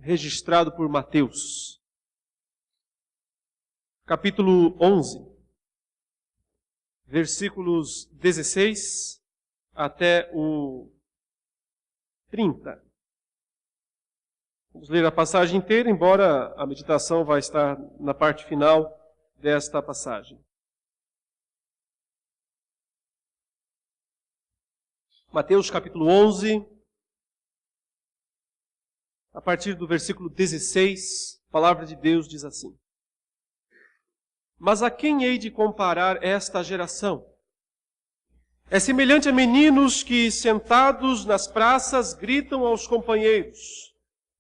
registrado por Mateus. Capítulo 11, versículos 16 até o 30. Vamos ler a passagem inteira, embora a meditação vai estar na parte final desta passagem. Mateus capítulo 11, a partir do versículo 16, a palavra de Deus diz assim: Mas a quem hei de comparar esta geração? É semelhante a meninos que, sentados nas praças, gritam aos companheiros: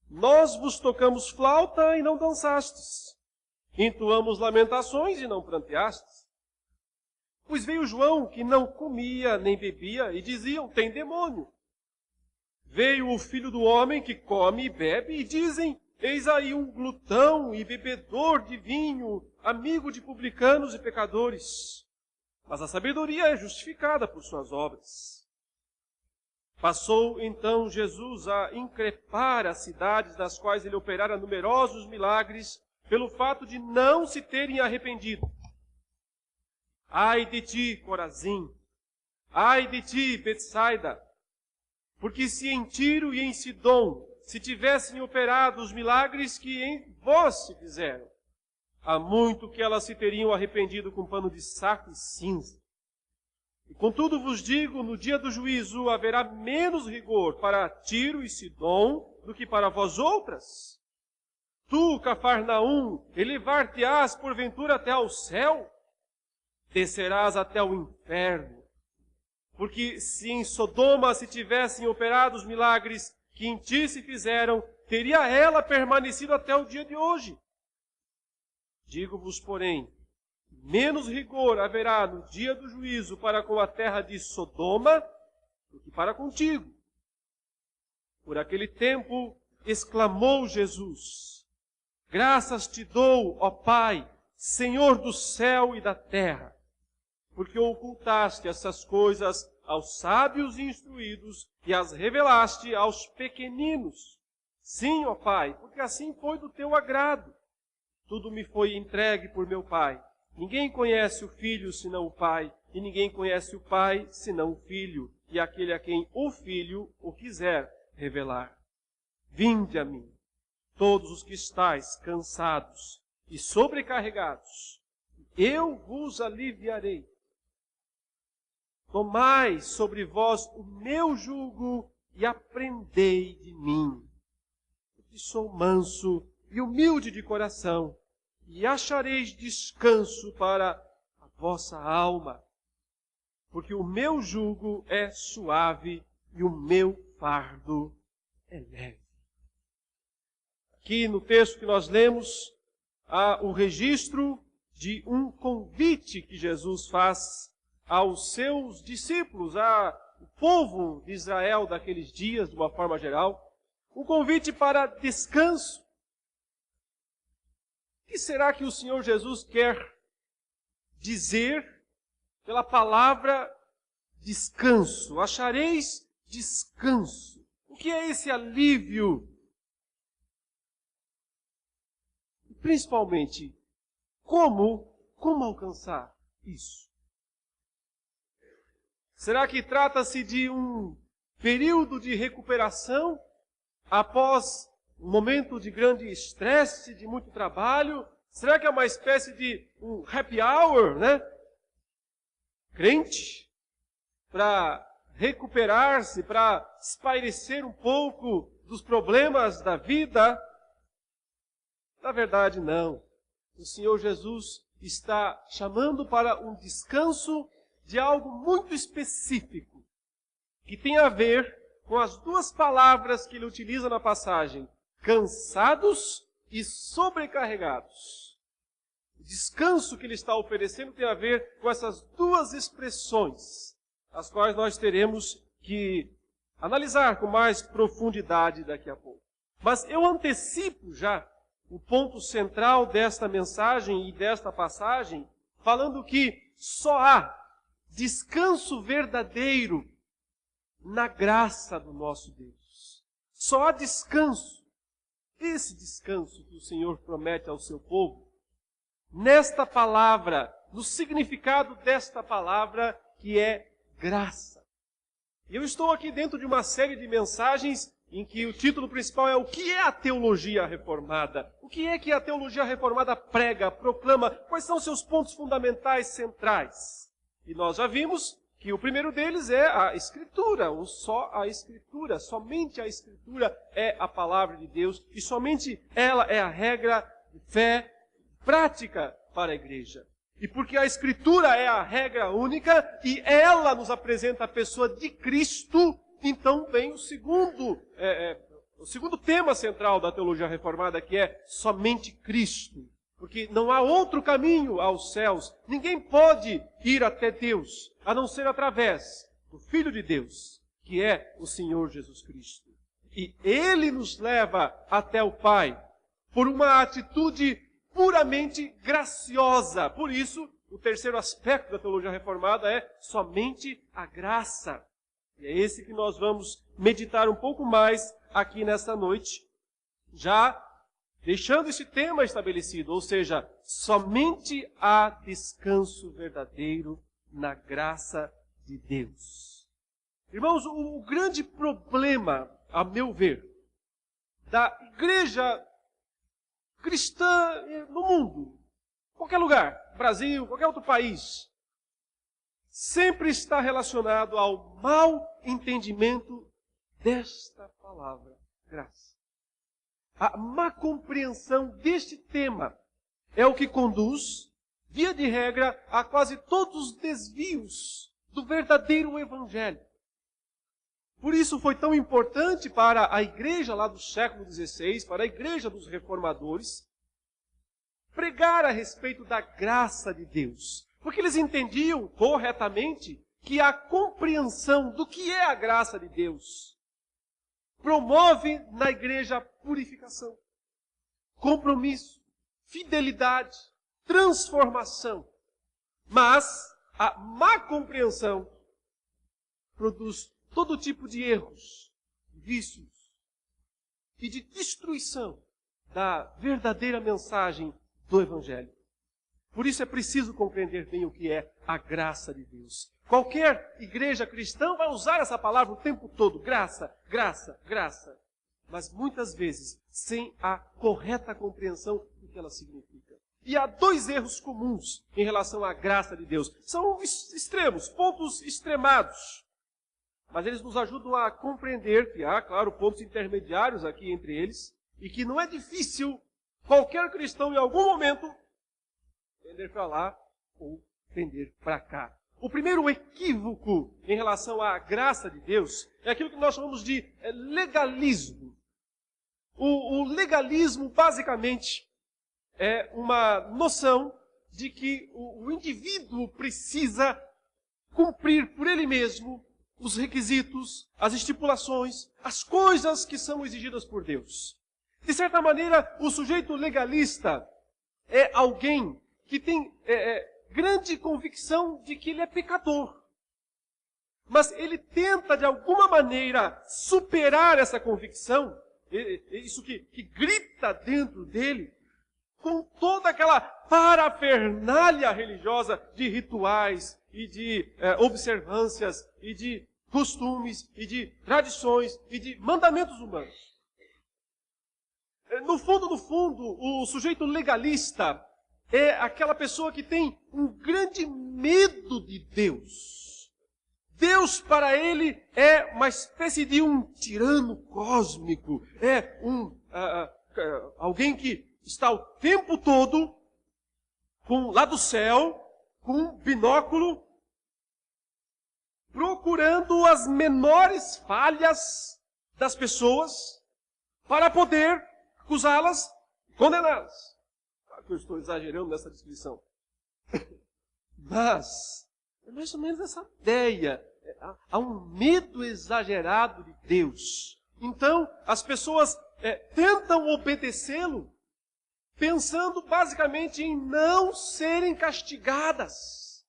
Nós vos tocamos flauta e não dançastes. Entoamos lamentações e não pranteastes. Pois veio João, que não comia nem bebia, e diziam: tem demônio. Veio o Filho do Homem, que come e bebe, e dizem: eis aí um glutão e bebedor de vinho, amigo de publicanos e pecadores. Mas a sabedoria é justificada por suas obras. Passou então Jesus a increpar as cidades das quais ele operara numerosos milagres, pelo fato de não se terem arrependido. Ai de ti, Corazim! Ai de ti, Betsaida! Porque se em Tiro e em Sidom se tivessem operado os milagres que em vós se fizeram, há muito que elas se teriam arrependido com pano de saco e cinza. E contudo vos digo, no dia do juízo haverá menos rigor para Tiro e Sidom do que para vós outras. Tu, Cafarnaum, elevar-te-ás porventura até ao céu? Descerás até o inferno. Porque se em Sodoma se tivessem operado os milagres que em ti se fizeram, teria ela permanecido até o dia de hoje. Digo-vos, porém, menos rigor haverá no dia do juízo para com a terra de Sodoma do que para contigo. Por aquele tempo exclamou Jesus: Graças te dou, ó Pai, Senhor do céu e da terra, porque ocultaste essas coisas aos sábios e instruídos e as revelaste aos pequeninos. Sim, ó Pai, porque assim foi do teu agrado. Tudo me foi entregue por meu Pai. Ninguém conhece o Filho senão o Pai, e ninguém conhece o Pai senão o Filho, e aquele a quem o Filho o quiser revelar. Vinde a mim, todos os que estáis cansados e sobrecarregados, eu vos aliviarei. Tomai sobre vós o meu jugo e aprendei de mim, porque sou manso e humilde de coração, e achareis descanso para a vossa alma, porque o meu jugo é suave e o meu fardo é leve. Aqui no texto que nós lemos, há o registro de um convite que Jesus faz aos seus discípulos, ao povo de Israel daqueles dias, de uma forma geral, um convite para descanso. O que será que o Senhor Jesus quer dizer pela palavra descanso? Achareis descanso. O que é esse alívio? E principalmente, como alcançar isso? Será que trata-se de um período de recuperação após um momento de grande estresse, de muito trabalho? Será que é uma espécie de um happy hour, né? Crente, para recuperar-se, para espairecer um pouco dos problemas da vida? Na verdade, não. O Senhor Jesus está chamando para um descanso de algo muito específico, que tem a ver com as duas palavras que ele utiliza na passagem: cansados e sobrecarregados. O descanso que ele está oferecendo tem a ver com essas duas expressões, as quais nós teremos que analisar com mais profundidade daqui a pouco. Mas eu antecipo já o ponto central desta mensagem e desta passagem, falando que só há descanso verdadeiro na graça do nosso Deus. Só há descanso esse descanso que o Senhor promete ao seu povo, nesta palavra, no significado desta palavra que é graça. E eu estou aqui dentro de uma série de mensagens em que o título principal é o que é a teologia reformada? O que é que a teologia reformada prega, proclama? Quais são seus pontos fundamentais centrais? E nós já vimos que o primeiro deles é a Escritura, ou só a Escritura. Somente a Escritura é a palavra de Deus e somente ela é a regra de fé prática para a igreja. E porque a Escritura é a regra única e ela nos apresenta a pessoa de Cristo, então vem o segundo tema central da teologia reformada, que é somente Cristo. Porque não há outro caminho aos céus. Ninguém pode ir até Deus, a não ser através do Filho de Deus, que é o Senhor Jesus Cristo. E Ele nos leva até o Pai por uma atitude puramente graciosa. Por isso, o terceiro aspecto da teologia reformada é somente a graça. E é esse que nós vamos meditar um pouco mais aqui nesta noite, já deixando esse tema estabelecido, ou seja, somente há descanso verdadeiro na graça de Deus. Irmãos, o grande problema, a meu ver, da igreja cristã no mundo, qualquer lugar, Brasil, qualquer outro país, sempre está relacionado ao mau entendimento desta palavra, graça. A má compreensão deste tema é o que conduz, via de regra, a quase todos os desvios do verdadeiro evangelho. Por isso foi tão importante para a igreja lá do século XVI, para a igreja dos reformadores, pregar a respeito da graça de Deus. Porque eles entendiam corretamente que a compreensão do que é a graça de Deus promove na igreja purificação, compromisso, fidelidade, transformação. Mas a má compreensão produz todo tipo de erros, vícios e de destruição da verdadeira mensagem do Evangelho. Por isso é preciso compreender bem o que é a graça de Deus. Qualquer igreja cristã vai usar essa palavra o tempo todo, graça, graça, graça. Mas muitas vezes sem a correta compreensão do que ela significa. E há dois erros comuns em relação à graça de Deus. São extremos, pontos extremados. Mas eles nos ajudam a compreender que há, claro, pontos intermediários aqui entre eles, e que não é difícil qualquer cristão em algum momento tender para lá ou tender para cá. O primeiro equívoco em relação à graça de Deus é aquilo que nós chamamos de legalismo. O legalismo, basicamente, é uma noção de que o indivíduo precisa cumprir por ele mesmo os requisitos, as estipulações, as coisas que são exigidas por Deus. De certa maneira, o sujeito legalista é alguém que tem grande convicção de que ele é pecador. Mas ele tenta, de alguma maneira, superar essa convicção, isso que grita dentro dele, com toda aquela parafernália religiosa de rituais e de observâncias e de costumes e de tradições e de mandamentos humanos. No fundo, o sujeito legalista é aquela pessoa que tem um grande medo de Deus. Deus para ele é uma espécie de um tirano cósmico. É alguém que está o tempo todo lá do céu, com um binóculo, procurando as menores falhas das pessoas para poder acusá-las, condená-las. Eu estou exagerando nessa descrição. Mas é mais ou menos essa ideia. Há um medo exagerado de Deus. Então, as pessoas tentam obedecê-lo, pensando basicamente em não serem castigadas.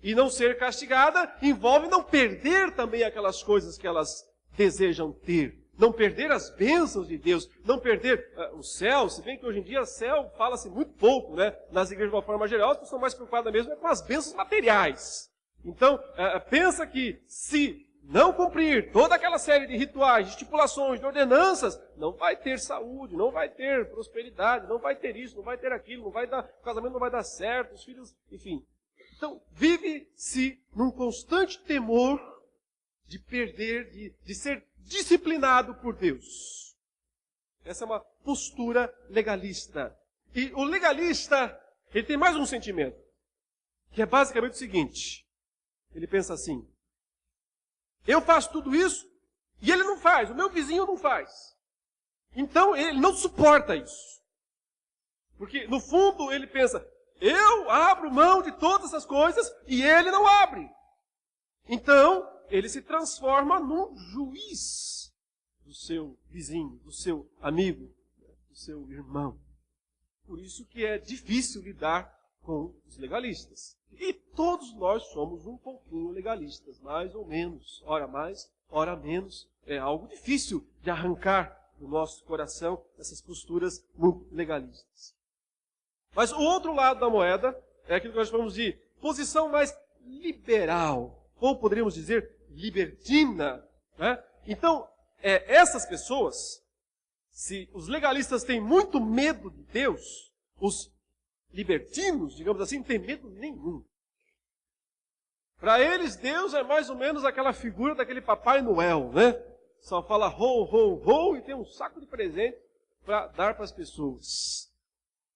E não ser castigada envolve não perder também aquelas coisas que elas desejam ter. não perder as bênçãos de Deus, não perder o céu, se bem que hoje em dia céu fala-se muito pouco, né? Nas igrejas de uma forma geral, as pessoas estão mais preocupadas mesmo com as bênçãos materiais. Então, pensa que se não cumprir toda aquela série de rituais, de estipulações, de ordenanças, não vai ter saúde, não vai ter prosperidade, não vai ter isso, não vai ter aquilo, não vai dar, o casamento não vai dar certo, os filhos, enfim. Então, vive-se num constante temor de perder, de ser disciplinado por Deus. Essa é uma postura legalista. E o legalista, ele tem mais um sentimento, que é basicamente o seguinte. Ele pensa assim: eu faço tudo isso e ele não faz, o meu vizinho não faz. Então ele não suporta isso. Porque no fundo ele pensa, eu abro mão de todas essas coisas e ele não abre. Então ele se transforma num juiz do seu vizinho, do seu amigo, do seu irmão. Por isso que é difícil lidar com os legalistas. E todos nós somos um pouquinho legalistas, mais ou menos. Ora mais, ora menos. É algo difícil de arrancar do nosso coração essas posturas muito legalistas. Mas o outro lado da moeda é aquilo que nós chamamos de posição mais liberal, ou poderíamos dizer libertina. Né? Então, essas pessoas, se os legalistas têm muito medo de Deus, os libertinos, digamos assim, não têm medo nenhum. Para eles, Deus é mais ou menos aquela figura daquele Papai Noel, né? Só fala ho, ho, ho e tem um saco de presente para dar para as pessoas.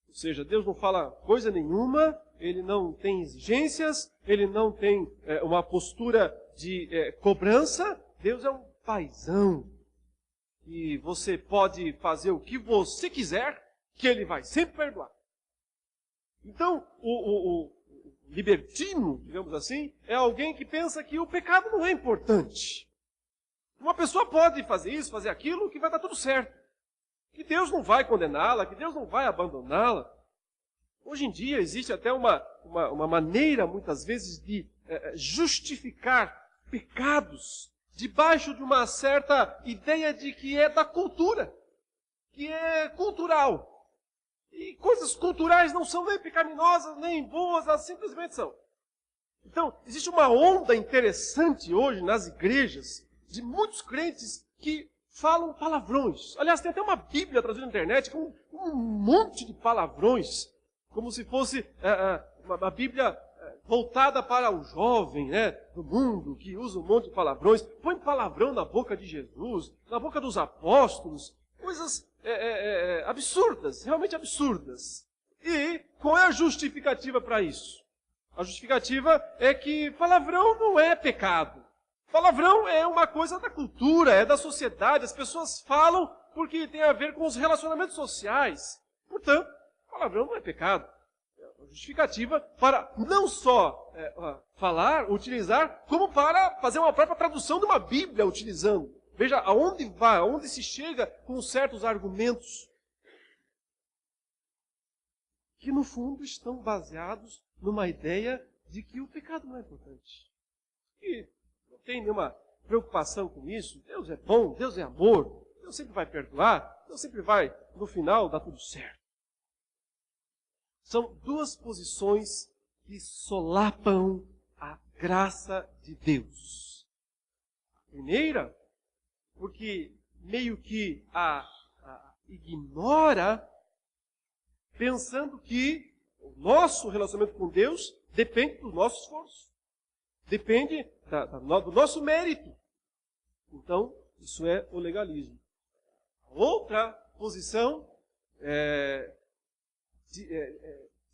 Ou seja, Deus não fala coisa nenhuma, ele não tem exigências, ele não tem uma postura de cobrança. Deus é um paizão. E você pode fazer o que você quiser, que ele vai sempre perdoar. Então, o libertino, digamos assim, é alguém que pensa que o pecado não é importante. Uma pessoa pode fazer isso, fazer aquilo, que vai dar tudo certo. Que Deus não vai condená-la, que Deus não vai abandoná-la. Hoje em dia existe até uma maneira, muitas vezes, de justificar pecados debaixo de uma certa ideia de que é da cultura, que é cultural. E coisas culturais não são nem pecaminosas, nem boas, elas simplesmente são. Então, existe uma onda interessante hoje nas igrejas de muitos crentes que falam palavrões. Aliás, tem até uma Bíblia traduzida na internet com um monte de palavrões, como se fosse uma Bíblia voltada para o jovem, né, do mundo, que usa um monte de palavrões. Põe palavrão na boca de Jesus, na boca dos apóstolos, coisas absurdas, realmente absurdas. E qual é a justificativa para isso? A justificativa é que palavrão não é pecado. Palavrão é uma coisa da cultura, é da sociedade. As pessoas falam porque tem a ver com os relacionamentos sociais. Portanto, palavrão não é pecado. É uma justificativa para não só falar, utilizar, como para fazer uma própria tradução de uma Bíblia utilizando. Veja aonde vai, aonde se chega com certos argumentos que, no fundo, estão baseados numa ideia de que o pecado não é importante. E não tem nenhuma preocupação com isso. Deus é bom, Deus é amor, Deus sempre vai perdoar, Deus sempre vai, no final, dar tudo certo. São duas posições que solapam a graça de Deus. A primeira, porque meio que a ignora, pensando que o nosso relacionamento com Deus depende do nosso esforço, depende do nosso mérito. Então, isso é o legalismo. Outra posição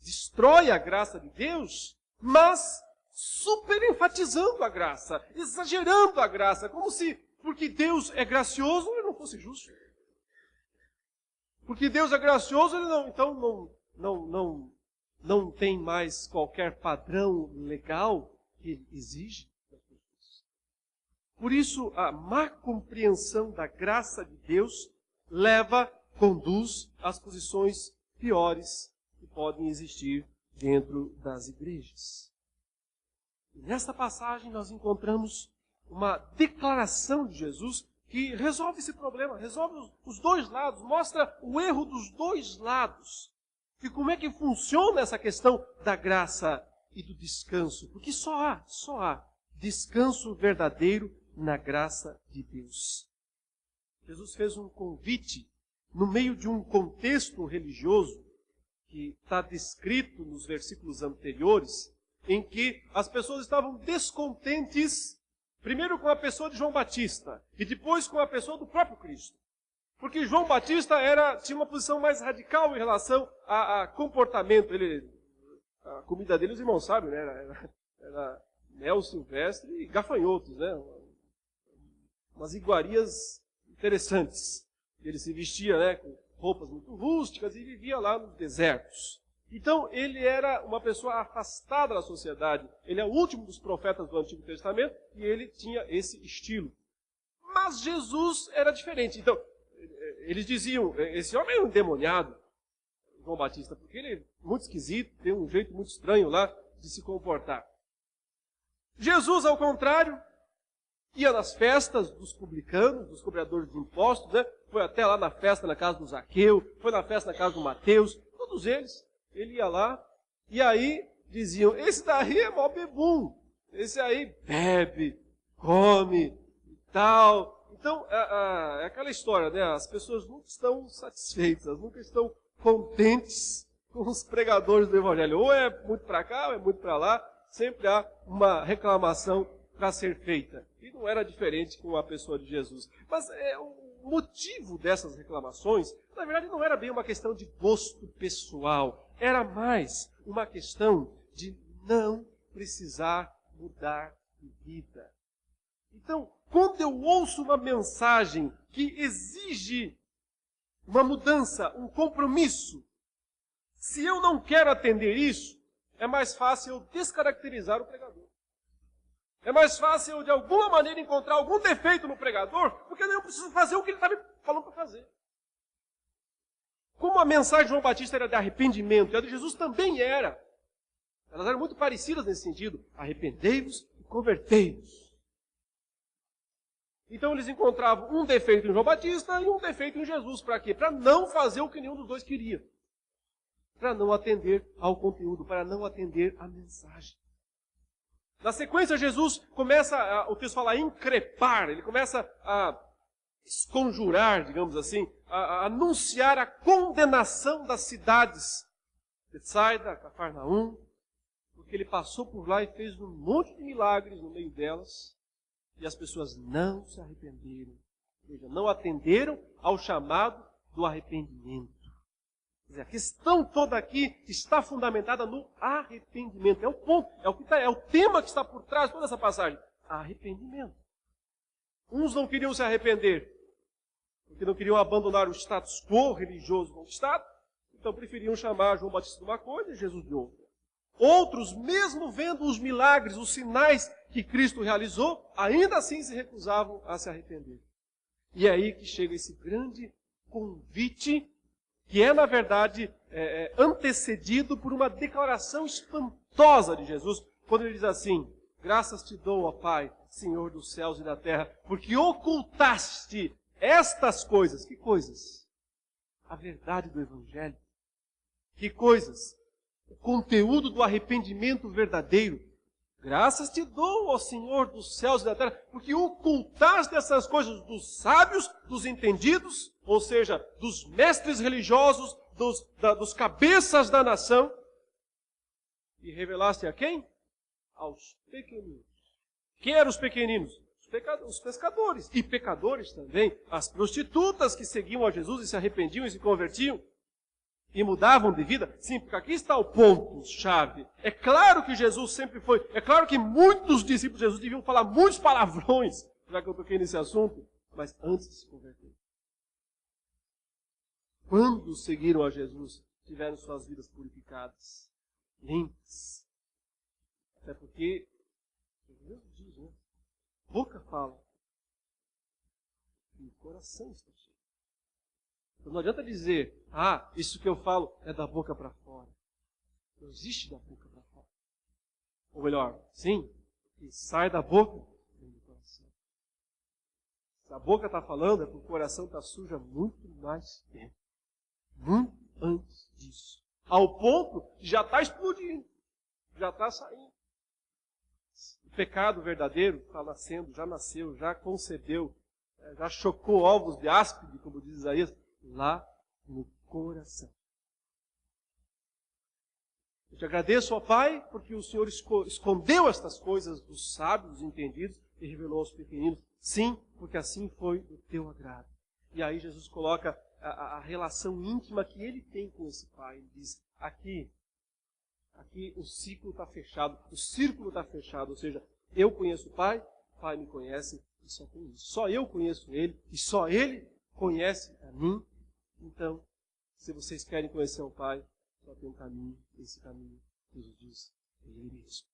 destrói a graça de Deus, mas super enfatizando a graça, exagerando a graça, como se porque Deus é gracioso, ele não fosse justo. Porque Deus é gracioso, ele não tem mais qualquer padrão legal que ele exige das pessoas. Por isso, a má compreensão da graça de Deus conduz às posições piores que podem existir dentro das igrejas. E nesta passagem nós encontramos uma declaração de Jesus que resolve esse problema, resolve os dois lados, mostra o erro dos dois lados. E como é que funciona essa questão da graça e do descanso? Porque só há descanso verdadeiro na graça de Deus. Jesus fez um convite no meio de um contexto religioso que está descrito nos versículos anteriores, em que as pessoas estavam descontentes, primeiro com a pessoa de João Batista e depois com a pessoa do próprio Cristo. Porque João Batista tinha uma posição mais radical em relação a comportamento. A comida dele, os irmãos sabem, né? Era mel silvestre e gafanhotos, né? Umas iguarias interessantes. Ele se vestia, né, com roupas muito rústicas e vivia lá nos desertos. Então, ele era uma pessoa afastada da sociedade. Ele é o último dos profetas do Antigo Testamento e ele tinha esse estilo. Mas Jesus era diferente. Então, eles diziam, esse homem é um endemoniado, João Batista, porque ele é muito esquisito, tem um jeito muito estranho lá de se comportar. Jesus, ao contrário, ia nas festas dos publicanos, dos cobradores de impostos, né? Foi até lá na festa na casa do Zaqueu, foi na festa na casa do Mateus, todos eles. Ele ia lá, e aí diziam, esse daí é mó bebum, esse aí bebe, come e tal. Então, é aquela história, né? As pessoas nunca estão satisfeitas, nunca estão contentes com os pregadores do Evangelho. Ou é muito para cá, ou é muito para lá, sempre há uma reclamação para ser feita. E não era diferente com a pessoa de Jesus. Mas o motivo dessas reclamações, na verdade, não era bem uma questão de gosto pessoal. Era mais uma questão de não precisar mudar de vida. Então, quando eu ouço uma mensagem que exige uma mudança, um compromisso, se eu não quero atender isso, é mais fácil eu descaracterizar o pregador. É mais fácil eu, de alguma maneira, encontrar algum defeito no pregador, porque eu preciso fazer o que ele está me falando para fazer. Como a mensagem de João Batista era de arrependimento, e a de Jesus também era. Elas eram muito parecidas nesse sentido. Arrependei-vos e convertei-vos. Então eles encontravam um defeito em João Batista e um defeito em Jesus. Para quê? Para não fazer o que nenhum dos dois queria. Para não atender ao conteúdo, para não atender à mensagem. Na sequência, Jesus começa, o texto fala, a increpar, ele começa a esconjurar, digamos assim, a anunciar a condenação das cidades, Betsaida, Cafarnaum, porque ele passou por lá e fez um monte de milagres no meio delas, e as pessoas não se arrependeram, ou seja, não atenderam ao chamado do arrependimento. Quer dizer, a questão toda aqui está fundamentada no arrependimento. É o ponto, é o tema que está por trás de toda essa passagem. Arrependimento. Uns não queriam se arrepender, porque não queriam abandonar o status quo religioso conquistado, então preferiam chamar João Batista de uma coisa e Jesus de outra. Outros, mesmo vendo os milagres, os sinais que Cristo realizou, ainda assim se recusavam a se arrepender. E é aí que chega esse grande convite, que é, na verdade, antecedido por uma declaração espantosa de Jesus, quando ele diz assim, graças te dou, ó Pai, Senhor dos céus e da terra, porque ocultaste estas coisas. Que coisas? A verdade do Evangelho. Que coisas? O conteúdo do arrependimento verdadeiro. Graças te dou, ó Senhor dos céus e da terra, porque ocultaste essas coisas dos sábios, dos entendidos, ou seja, dos mestres religiosos, dos cabeças da nação, e revelaste a quem? Aos pequeninos. Quem eram os pequeninos? Os pescadores. E pecadores também. As prostitutas que seguiam a Jesus e se arrependiam e se convertiam. E mudavam de vida? Sim, porque aqui está o ponto-chave. É claro que Jesus sempre foi... É claro que muitos discípulos de Jesus deviam falar muitos palavrões, já que eu toquei nesse assunto, mas antes de se converter. Quando seguiram a Jesus, tiveram suas vidas purificadas, limpas. Até porque, Jesus diz, né? Boca fala. E o coração está cheio. Então não adianta dizer, isso que eu falo é da boca para fora. Não existe da boca para fora. Ou melhor, sim, e sai da boca, vem do coração. Se a boca está falando, é porque o coração está sujo há muito mais tempo. Muito antes disso. Ao ponto de já está explodindo. Já está saindo. O pecado verdadeiro está nascendo, já nasceu, já concebeu, já chocou ovos de áspide, como diz Isaías, lá no coração. Eu te agradeço, ó Pai, porque o Senhor escondeu estas coisas dos sábios, dos entendidos, e revelou aos pequeninos. Sim, porque assim foi do teu agrado. E aí Jesus coloca a relação íntima que ele tem com esse Pai. Ele diz, aqui o ciclo está fechado, o círculo está fechado. Ou seja, eu conheço o Pai me conhece, e só tem isso. Só eu conheço Ele, e só Ele conhece a mim. Então, se vocês querem conhecer o Pai, só tem um caminho, esse caminho, Jesus diz, é Ele mesmo.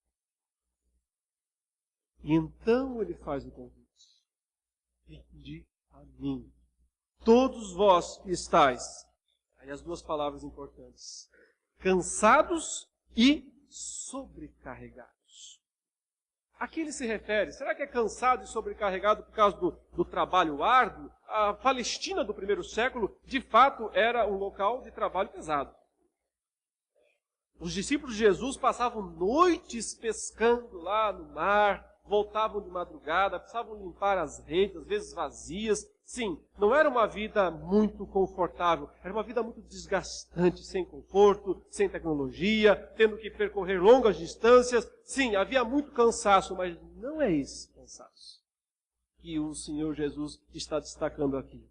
E então Ele faz o convite. Vinde a mim. Todos vós que estáis, aí as duas palavras importantes, cansados e sobrecarregados. A que ele se refere? Será que é cansado e sobrecarregado por causa do trabalho árduo? A Palestina do primeiro século, de fato, era um local de trabalho pesado. Os discípulos de Jesus passavam noites pescando lá no mar, voltavam de madrugada, precisavam limpar as redes, às vezes vazias. Sim, não era uma vida muito confortável, era uma vida muito desgastante, sem conforto, sem tecnologia, tendo que percorrer longas distâncias. Sim, havia muito cansaço, mas não é esse cansaço que o Senhor Jesus está destacando aqui.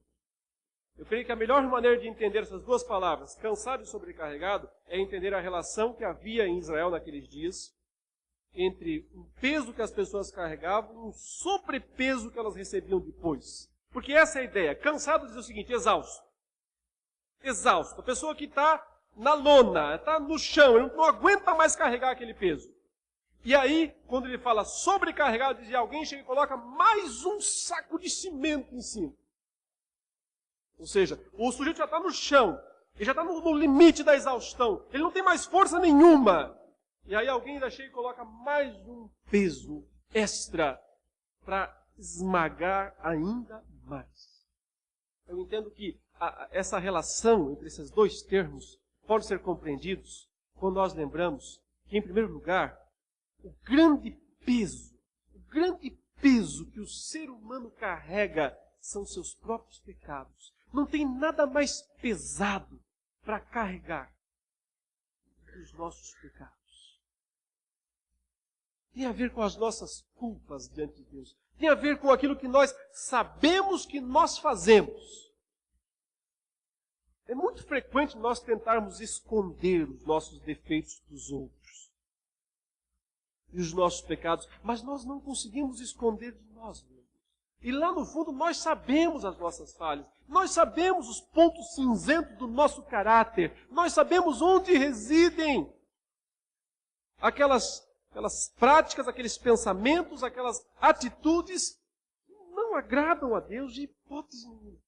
Eu creio que a melhor maneira de entender essas duas palavras, cansado e sobrecarregado, é entender a relação que havia em Israel naqueles dias entre o peso que as pessoas carregavam e o sobrepeso que elas recebiam depois. Porque essa é a ideia. Cansado diz o seguinte, exausto. Exausto. A pessoa que está na lona, está no chão, ele não aguenta mais carregar aquele peso. E aí, quando ele fala sobrecarregado, diz alguém chega e coloca mais um saco de cimento em cima. Ou seja, o sujeito já está no chão, ele já está no limite da exaustão, ele não tem mais força nenhuma. E aí alguém ainda chega e coloca mais um peso extra para esmagar ainda mais. Eu entendo que essa relação entre esses dois termos pode ser compreendidos quando nós lembramos que, em primeiro lugar, o grande peso que o ser humano carrega são seus próprios pecados. Não tem nada mais pesado para carregar do que os nossos pecados. Tem a ver com as nossas culpas diante de Deus. Tem a ver com aquilo que nós sabemos que nós fazemos. É muito frequente nós tentarmos esconder os nossos defeitos dos outros e os nossos pecados, mas nós não conseguimos esconder de nós mesmos. E lá no fundo nós sabemos as nossas falhas, nós sabemos os pontos cinzentos do nosso caráter, nós sabemos onde residem aquelas práticas, aqueles pensamentos, aquelas atitudes que não agradam a Deus de hipótese nenhuma.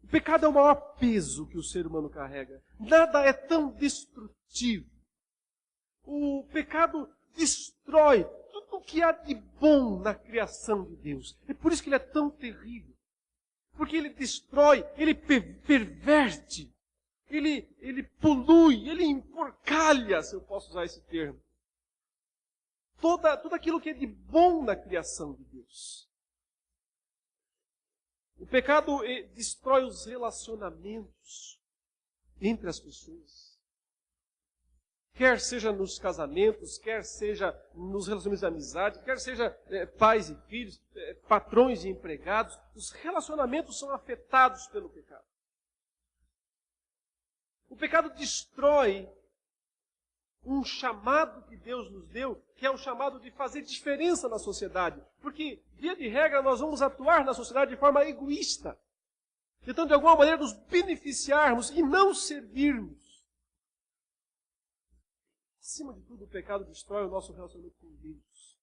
O pecado é o maior peso que o ser humano carrega. Nada é tão destrutivo. O pecado destrói tudo o que há de bom na criação de Deus. É por isso que ele é tão terrível. Porque ele destrói, ele perverte, ele polui, ele emporcalha, se eu posso usar esse termo. Tudo aquilo que é de bom na criação de Deus. O pecado destrói os relacionamentos entre as pessoas. Quer seja nos casamentos, quer seja nos relacionamentos de amizade, quer seja pais e filhos, patrões e empregados, os relacionamentos são afetados pelo pecado. O pecado destrói um chamado que Deus nos deu, que é o chamado de fazer diferença na sociedade. Porque, via de regra, nós vamos atuar na sociedade de forma egoísta. Tentando, de alguma maneira, nos beneficiarmos e não servirmos. Acima de tudo, o pecado destrói o nosso relacionamento com Deus.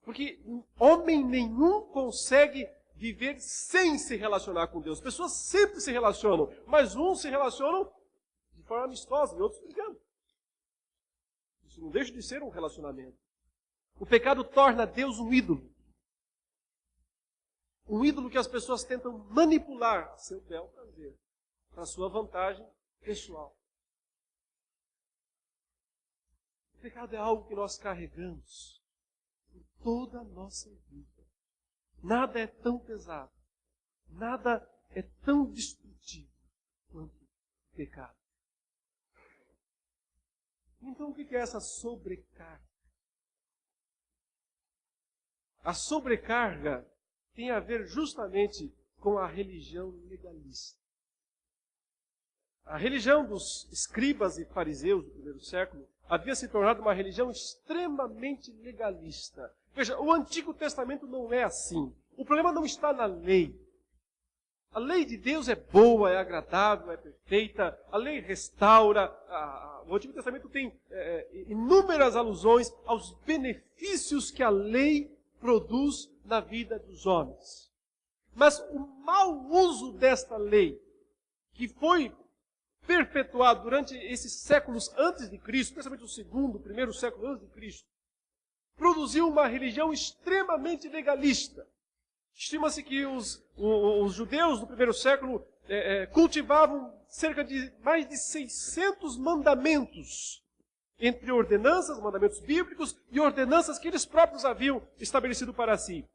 Porque homem nenhum consegue viver sem se relacionar com Deus. Pessoas sempre se relacionam, mas uns se relacionam de forma amistosa e outros brigando. Isso não deixa de ser um relacionamento. O pecado torna Deus um ídolo. Um ídolo que as pessoas tentam manipular a seu bel prazer, para a sua vantagem pessoal. O pecado é algo que nós carregamos em toda a nossa vida. Nada é tão pesado, nada é tão destrutivo quanto o pecado. Então o que é essa sobrecarga? A sobrecarga tem a ver justamente com a religião legalista. A religião dos escribas e fariseus do primeiro século havia se tornado uma religião extremamente legalista. Veja, o Antigo Testamento não é assim. O problema não está na lei. A lei de Deus é boa, é agradável, é perfeita. A lei restaura. O Antigo Testamento tem inúmeras alusões aos benefícios que a lei produz na vida dos homens. Mas o mau uso desta lei, que foi perpetuado durante esses séculos antes de Cristo, especialmente o segundo, o primeiro século antes de Cristo, produziu uma religião extremamente legalista. Estima-se que os judeus do primeiro século cultivavam cerca de mais de 600 mandamentos, entre ordenanças, mandamentos bíblicos, e ordenanças que eles próprios haviam estabelecido para si.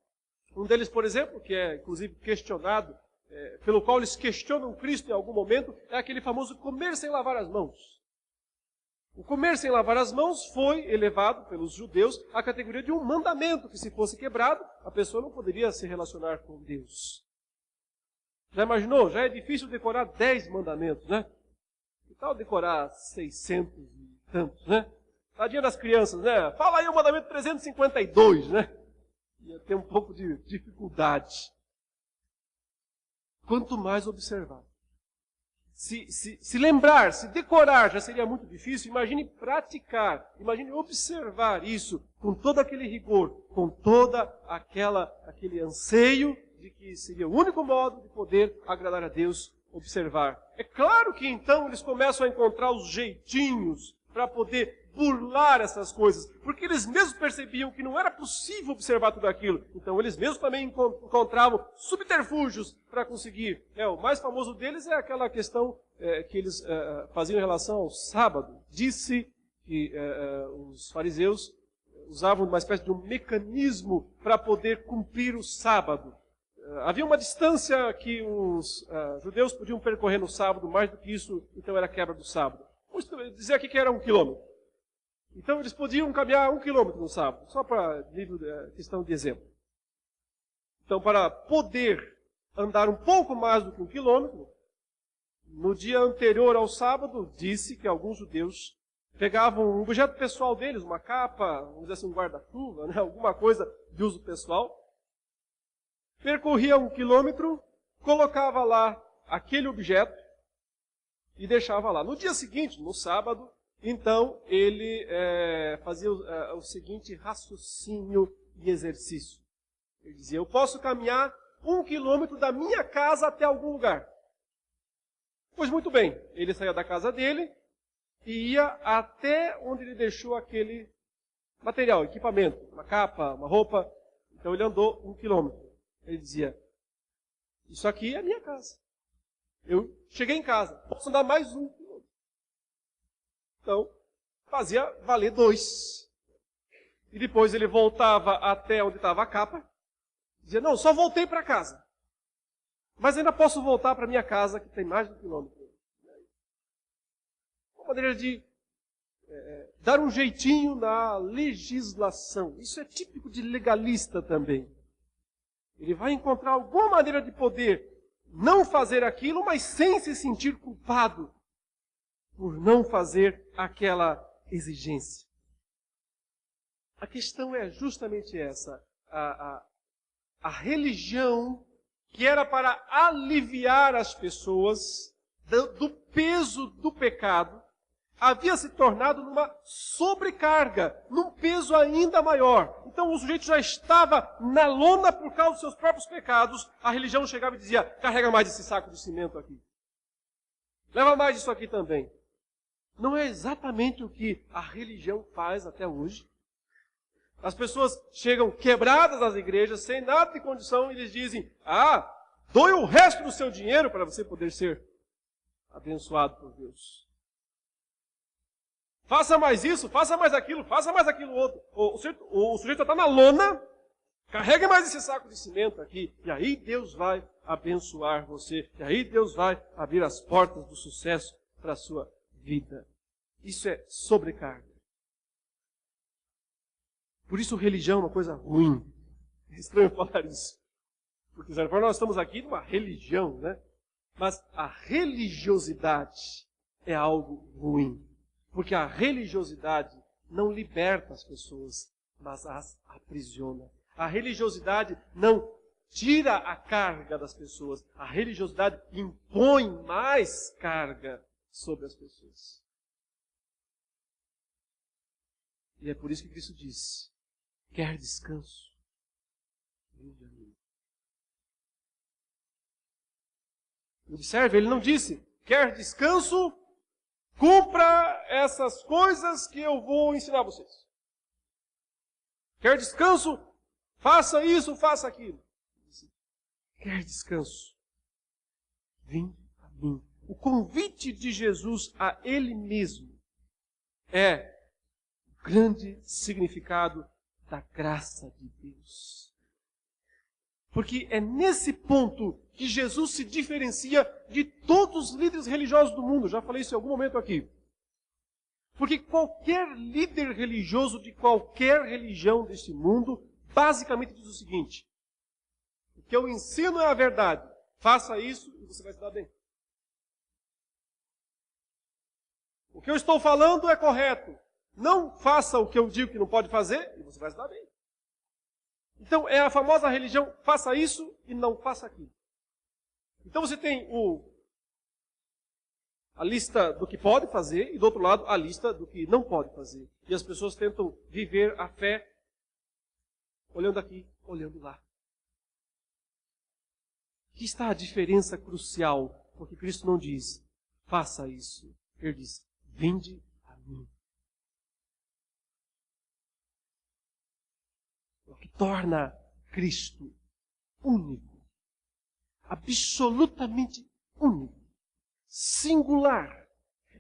Um deles, por exemplo, que é inclusive questionado, pelo qual eles questionam Cristo em algum momento, é aquele famoso comer sem lavar as mãos. O comer sem lavar as mãos foi elevado pelos judeus à categoria de um mandamento, que se fosse quebrado, a pessoa não poderia se relacionar com Deus. Já imaginou? Já é difícil decorar 10 mandamentos, né? Que tal decorar 600 e tantos, né? Tadinha das crianças, né? Fala aí o mandamento 352, né? Ia ter um pouco de dificuldade. Quanto mais observar. Se lembrar, se decorar já seria muito difícil, imagine praticar, imagine observar isso com todo aquele rigor, com toda aquele anseio de que seria o único modo de poder agradar a Deus, observar. É claro que então eles começam a encontrar os jeitinhos para poder burlar essas coisas, porque eles mesmos percebiam que não era possível observar tudo aquilo. Então eles mesmos também encontravam subterfúgios para conseguir. O mais famoso deles é aquela questão que eles faziam em relação ao sábado. Disse que os fariseus usavam uma espécie de um mecanismo para poder cumprir o sábado. Havia uma distância que os judeus podiam percorrer no sábado, mais do que isso, então era quebra do sábado. Vamos dizer aqui que era 1 quilômetro. Então eles podiam caminhar 1 quilômetro no sábado, só para questão de exemplo. Então, para poder andar um pouco mais do que 1 quilômetro, no dia anterior ao sábado, disse que alguns judeus pegavam um objeto pessoal deles, uma capa, vamos dizer assim, um guarda-chuva, né, alguma coisa de uso pessoal, percorria 1 quilômetro, colocava lá aquele objeto e deixava lá. No dia seguinte, no sábado, então ele fazia o seguinte raciocínio e exercício. Ele dizia, eu posso caminhar 1 quilômetro da minha casa até algum lugar. Pois muito bem, ele saía da casa dele e ia até onde ele deixou aquele material, equipamento, uma capa, uma roupa. Então ele andou 1 quilômetro. Ele dizia, isso aqui é a minha casa. Eu cheguei em casa, posso andar mais 1 quilômetro. Então, fazia valer 2. E depois ele voltava até onde estava a capa. Dizia, não, só voltei para casa. Mas ainda posso voltar para minha casa, que tem mais de 1 quilômetro. Uma maneira de dar um jeitinho na legislação. Isso é típico de legalista também. Ele vai encontrar alguma maneira de poder não fazer aquilo, mas sem se sentir culpado por não fazer aquela exigência. A questão é justamente essa. A religião, que era para aliviar as pessoas do peso do pecado, havia se tornado numa sobrecarga, num peso ainda maior. Então o sujeito já estava na lona por causa dos seus próprios pecados. A religião chegava e dizia, carrega mais esse saco de cimento aqui. Leva mais isso aqui também. Não é exatamente o que a religião faz até hoje. As pessoas chegam quebradas às igrejas, sem nada de condição, e eles dizem, doe o resto do seu dinheiro para você poder ser abençoado por Deus. Faça mais isso, faça mais aquilo outro. O sujeito está na lona, carregue mais esse saco de cimento aqui, e aí Deus vai abençoar você, e aí Deus vai abrir as portas do sucesso para a sua vida. Isso é sobrecarga. Por isso religião é uma coisa ruim. É estranho falar isso. Porque nós estamos aqui numa religião, né? Mas a religiosidade é algo ruim. Porque a religiosidade não liberta as pessoas, mas as aprisiona. A religiosidade não tira a carga das pessoas. A religiosidade impõe mais carga sobre as pessoas. E é por isso que Cristo disse, quer descanso? Vinde a mim. Observe, ele não disse, quer descanso? Cumpra essas coisas que eu vou ensinar a vocês. Quer descanso? Faça isso, faça aquilo. Quer descanso? Vinde a mim. O convite de Jesus a Ele mesmo é o grande significado da graça de Deus. Porque é nesse ponto que Jesus se diferencia de todos os líderes religiosos do mundo. Já falei isso em algum momento aqui. Porque qualquer líder religioso de qualquer religião deste mundo, basicamente diz o seguinte: o que eu ensino é a verdade. Faça isso e você vai se dar bem. O que eu estou falando é correto. Não faça o que eu digo que não pode fazer e você vai se dar bem. Então é a famosa religião, faça isso e não faça aquilo. Então você tem a lista do que pode fazer e do outro lado a lista do que não pode fazer. E as pessoas tentam viver a fé olhando aqui, olhando lá. Aqui está a diferença crucial, porque Cristo não diz, faça isso. Ele diz, vinde a mim. O que torna Cristo único, absolutamente único, singular,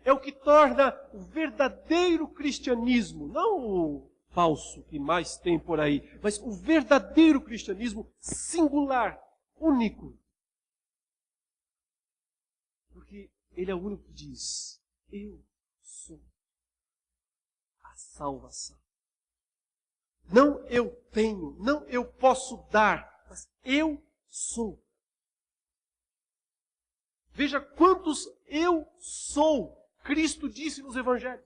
é o que torna o verdadeiro cristianismo, não o falso que mais tem por aí, mas o verdadeiro cristianismo singular, único. Porque ele é o único que diz, eu sou a salvação. Não eu tenho, não eu posso dar, mas eu sou. Veja quantos eu sou Cristo disse nos evangelhos.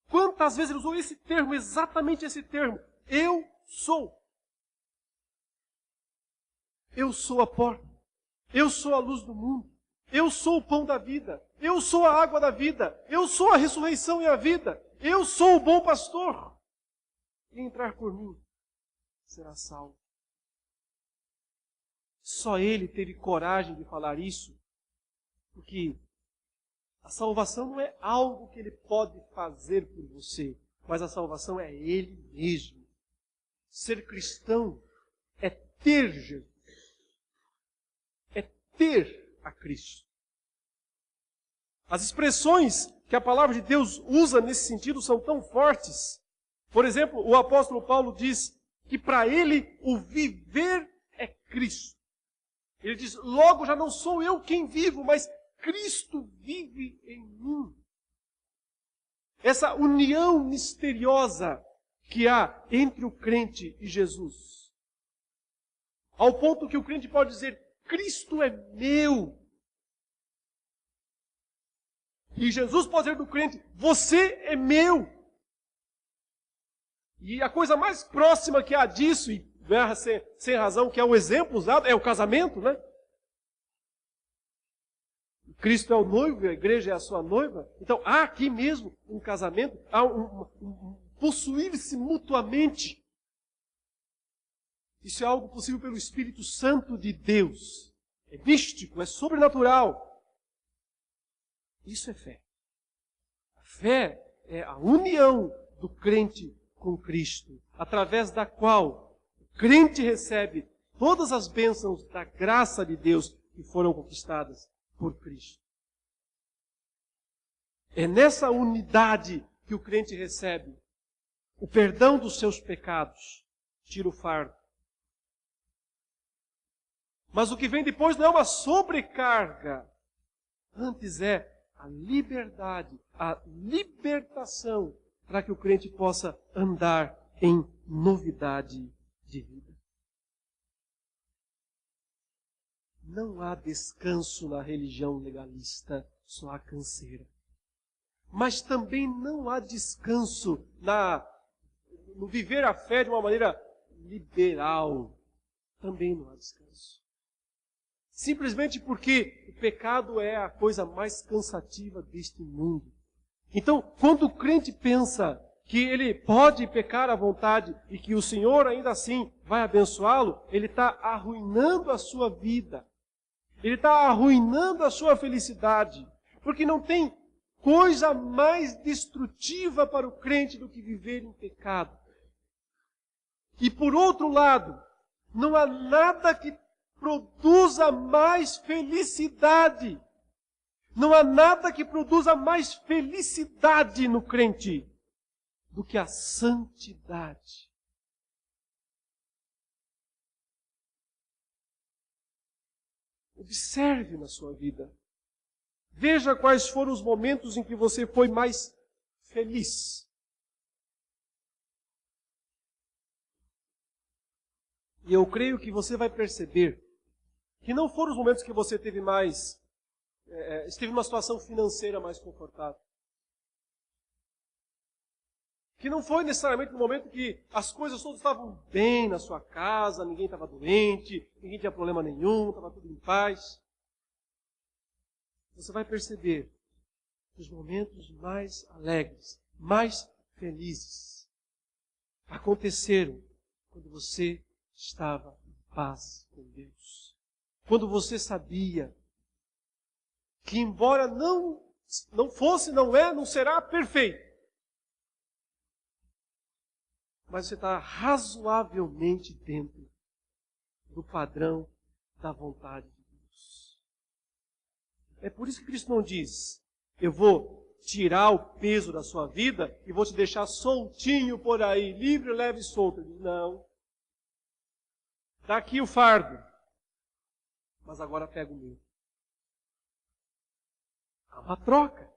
Quantas vezes ele usou esse termo, exatamente esse termo. Eu sou. Eu sou a porta. Eu sou a luz do mundo. Eu sou o pão da vida. Eu sou a água da vida. Eu sou a ressurreição e a vida. Eu sou o bom pastor. E entrar por mim será salvo. Só ele teve coragem de falar isso, porque a salvação não é algo que ele pode fazer por você, mas a salvação é ele mesmo. Ser cristão é ter Jesus, é ter a Cristo. As expressões que a palavra de Deus usa nesse sentido são tão fortes. Por exemplo, o apóstolo Paulo diz que para ele o viver é Cristo. Ele diz, logo já não sou eu quem vivo, mas Cristo vive em mim. Essa união misteriosa que há entre o crente e Jesus. Ao ponto que o crente pode dizer, Cristo é meu. E Jesus pode dizer do crente, você é meu. E a coisa mais próxima que há disso, e sem razão, que é o exemplo usado, é o casamento, né? Cristo é o noivo, a igreja é a sua noiva. Então há aqui mesmo um casamento, há um possuir-se mutuamente. Isso é algo possível pelo Espírito Santo de Deus. É místico, é sobrenatural. Isso é fé. A fé é a união do crente com Cristo, através da qual o crente recebe todas as bênçãos da graça de Deus que foram conquistadas por Cristo. É nessa unidade que o crente recebe o perdão dos seus pecados, tira o fardo. Mas o que vem depois não é uma sobrecarga, antes é a liberdade, a libertação, para que o crente possa andar em novidade de vida. Não há descanso na religião legalista, só há canseira. Mas também não há descanso no viver a fé de uma maneira liberal. Também não há descanso. Simplesmente porque o pecado é a coisa mais cansativa deste mundo. Então, quando o crente pensa que ele pode pecar à vontade e que o Senhor ainda assim vai abençoá-lo, ele está arruinando a sua vida. Ele está arruinando a sua felicidade. Porque não tem coisa mais destrutiva para o crente do que viver em pecado. E por outro lado, não há nada que produza mais felicidade. Não há nada que produza mais felicidade no crente do que a santidade. Observe na sua vida. Veja quais foram os momentos em que você foi mais feliz. E eu creio que você vai perceber que não foram os momentos que você teve esteve numa situação financeira mais confortável. Que não foi necessariamente no momento que as coisas todas estavam bem na sua casa, ninguém estava doente, ninguém tinha problema nenhum, estava tudo em paz. Você vai perceber que os momentos mais alegres, mais felizes, aconteceram quando você estava em paz com Deus. Quando você sabia que embora não fosse, não é, não será perfeito, mas você está razoavelmente dentro do padrão da vontade de Deus. É por isso que Cristo não diz, eu vou tirar o peso da sua vida e vou te deixar soltinho por aí, livre, leve e solto. Ele diz, não. Está aqui o fardo, mas agora pega o meu. Há uma troca.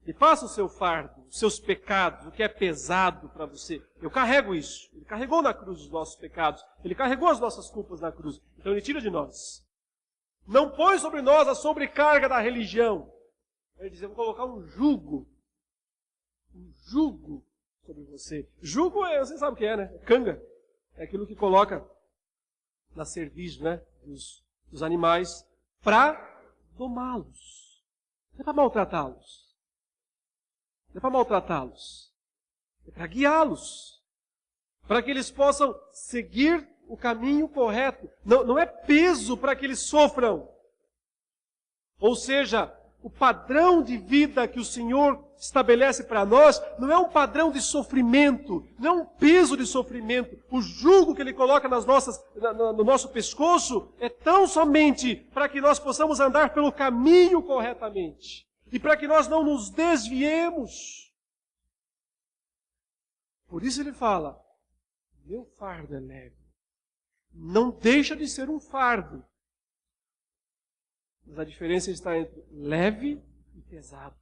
E faça o seu fardo, os seus pecados, o que é pesado para você. Eu carrego isso. Ele carregou na cruz os nossos pecados. Ele carregou as nossas culpas na cruz. Então Ele tira de nós. Não põe sobre nós a sobrecarga da religião. Ele diz, eu vou colocar um jugo. Um jugo sobre você. Jugo, você sabe o que é, né? É canga. É aquilo que coloca na cerviz, né? Dos animais para domá-los. Não é para maltratá-los. Não é para maltratá-los. É para guiá-los. Para que eles possam seguir o caminho correto. Não é peso para que eles sofram. Ou seja, o padrão de vida que o Senhor estabelece para nós não é um padrão de sofrimento, não é um peso de sofrimento. O jugo que Ele coloca no nosso pescoço é tão somente para que nós possamos andar pelo caminho corretamente. E para que nós não nos desviemos. Por isso Ele fala, meu fardo é leve. Não deixa de ser um fardo. Mas a diferença está entre leve e pesado.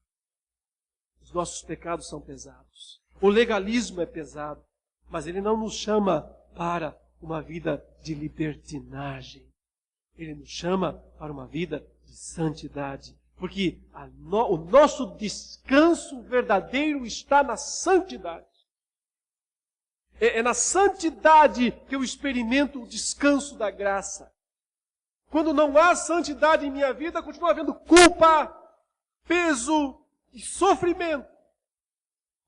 Os nossos pecados são pesados. O legalismo é pesado. Mas ele não nos chama para uma vida de libertinagem. Ele nos chama para uma vida de santidade. Porque o nosso descanso verdadeiro está na santidade. É na santidade que eu experimento o descanso da graça. Quando não há santidade em minha vida, continua havendo culpa, peso e sofrimento.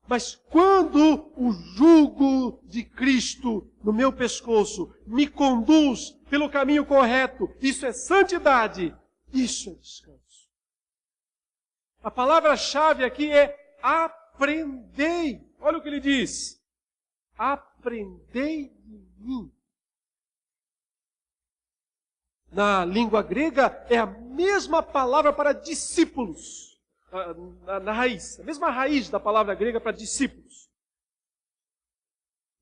Mas quando o jugo de Cristo no meu pescoço me conduz pelo caminho correto, isso é santidade, isso é descanso. A palavra-chave aqui é aprendei. Olha o que ele diz. Aprendei de mim. Na língua grega é a mesma palavra para discípulos. Na raiz. A mesma raiz da palavra grega para discípulos.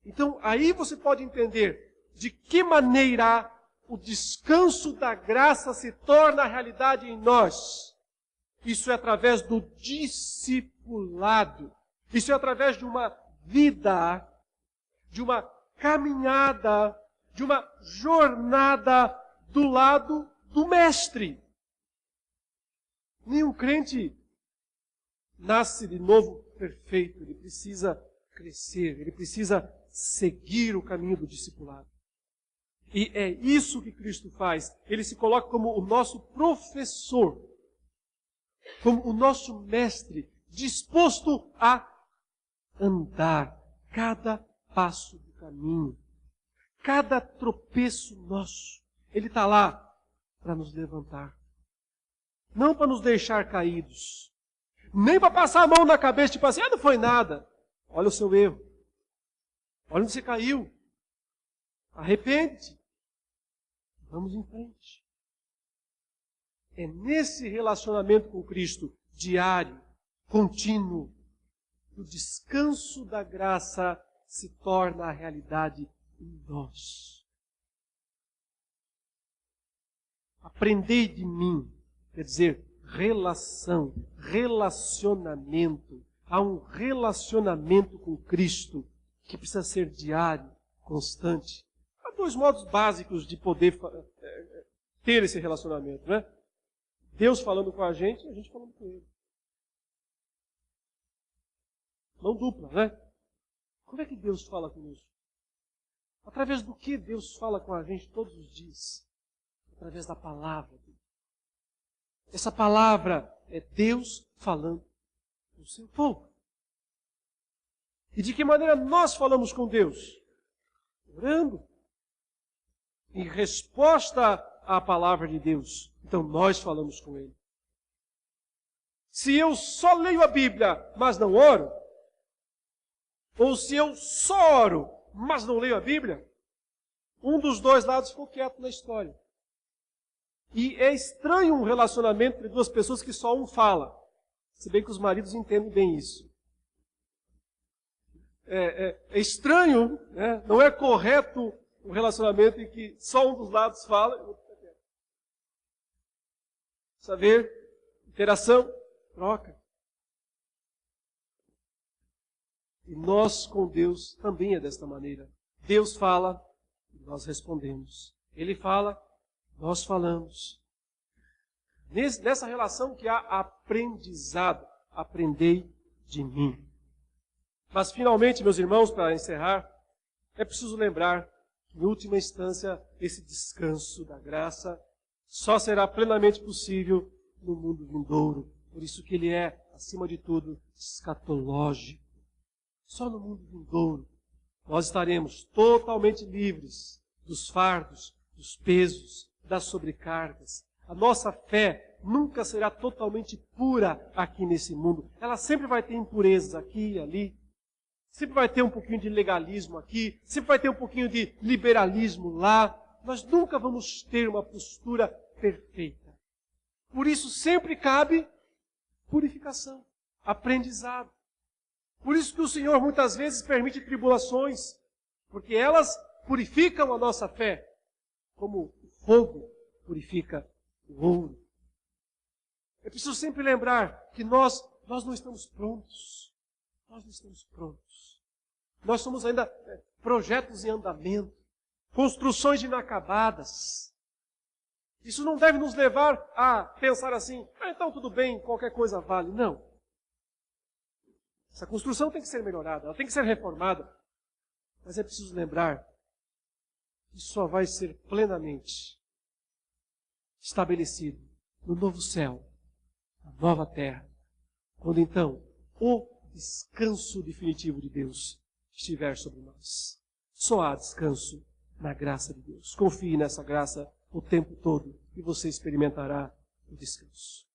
Então, aí você pode entender de que maneira o descanso da graça se torna realidade em nós. Isso é através do discipulado. Isso é através de uma vida, de uma caminhada, de uma jornada do lado do Mestre. Nenhum crente nasce de novo perfeito. Ele precisa crescer, ele precisa seguir o caminho do discipulado. E é isso que Cristo faz. Ele se coloca como o nosso professor, como o nosso mestre, disposto a andar cada passo do caminho, cada tropeço nosso. Ele está lá para nos levantar, não para nos deixar caídos, nem para passar a mão na cabeça e tipo assim, não foi nada. Olha o seu erro. Olha onde você caiu. Arrepende. Vamos em frente. É nesse relacionamento com Cristo, diário, contínuo, que o descanso da graça se torna a realidade em nós. Aprendei de mim, quer dizer, relação, relacionamento. Há um relacionamento com Cristo que precisa ser diário, constante. Há dois modos básicos de poder ter esse relacionamento, né? Deus falando com a gente e a gente falando com Ele. Mão dupla, né? Como é que Deus fala conosco? Através do que Deus fala com a gente todos os dias? Através da palavra dele. Essa palavra é Deus falando com o seu povo. E de que maneira nós falamos com Deus? Orando. Em resposta à palavra de Deus. Então nós falamos com Ele. Se eu só leio a Bíblia, mas não oro, ou se eu só oro, mas não leio a Bíblia, um dos dois lados ficou quieto na história. E é estranho um relacionamento entre duas pessoas que só um fala. Se bem que os maridos entendem bem isso. É estranho, né? Não é correto um relacionamento em que só um dos lados fala e o outro fica quieto. Saber, interação, troca. E nós com Deus também é desta maneira. Deus fala e nós respondemos. Ele fala, nós falamos. Nessa relação que há aprendizado. Aprendei de mim. Mas finalmente, meus irmãos, para encerrar, é preciso lembrar que, em última instância, esse descanso da graça só será plenamente possível no mundo vindouro. Por isso que ele é, acima de tudo, escatológico. Só no mundo vindouro nós estaremos totalmente livres dos fardos, dos pesos, das sobrecargas. A nossa fé nunca será totalmente pura aqui nesse mundo. Ela sempre vai ter impurezas aqui e ali. Sempre vai ter um pouquinho de legalismo aqui. Sempre vai ter um pouquinho de liberalismo lá. Nós nunca vamos ter uma postura perfeita. Por isso sempre cabe purificação, aprendizado. Por isso que o Senhor muitas vezes permite tribulações, porque elas purificam a nossa fé, como o fogo purifica o ouro. É preciso sempre lembrar que nós não estamos prontos. Nós não estamos prontos. Nós somos ainda projetos em andamento, construções inacabadas. Isso não deve nos levar a pensar assim, então tudo bem, qualquer coisa vale. Não. Essa construção tem que ser melhorada, ela tem que ser reformada. Mas é preciso lembrar que só vai ser plenamente estabelecido no novo céu, na nova terra, quando então o descanso definitivo de Deus estiver sobre nós. Só há descanso na graça de Deus. Confie nessa graça o tempo todo e você experimentará o descanso.